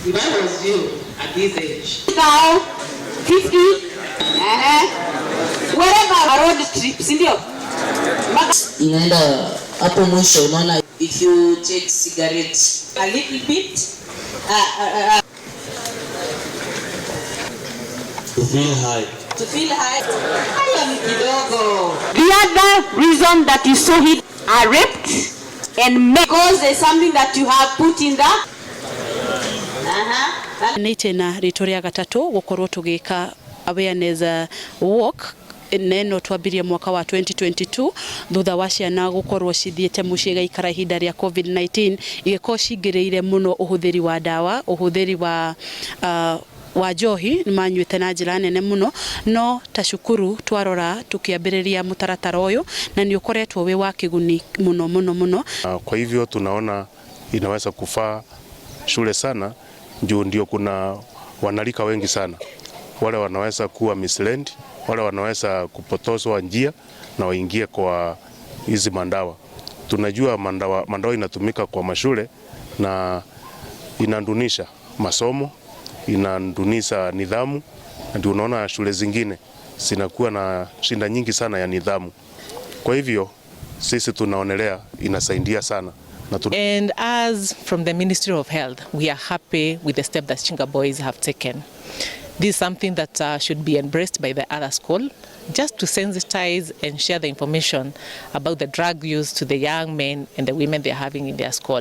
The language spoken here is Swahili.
If I was you at this age. Now, 50, wherever road trips, ndio. Inaenda hapo mwisho unaona if you take cigarettes A little bit. To feel high. To feel high. The other reason that you saw it are raped and because there's something that you have put in the Nitena ritoria gatatu gukorwo tugika awareness walk neno twambirie mwaka wa 2022 thutha wa ciana gukorwo cithiete muciĩ gaikara ihinda rĩa COVID-19 igĩkorwo cingĩrĩire mũno ũhũthĩri wa ndawa, ũhũthĩri wa njohi manyuĩte na njĩra nene mũno, no ta cukuru twarora tukiambĩrĩria mũtaratara ũyũ na nĩ ũkoretwo wĩ wa kĩguni mũno mũno mũno. Kwa hivyo tunaona inaweza kufaa shule sana juu ndio kuna wanalika wengi sana, wale wanaweza kuwa misled, wale wanaweza kupotozwa njia na waingie kwa hizi mandawa. Tunajua mandawa inatumika kwa mashule na inandunisha masomo, inandunisha nidhamu, ndio unaona shule zingine zinakuwa na shinda nyingi sana ya nidhamu. Kwa hivyo sisi tunaonelea inasaidia sana. And as from the Ministry of Health, we are happy with the step that Chinga boys have taken. This is something that should be embraced by the other school, just to sensitize and share the information about the drug use to the young men and the women they are having in their school.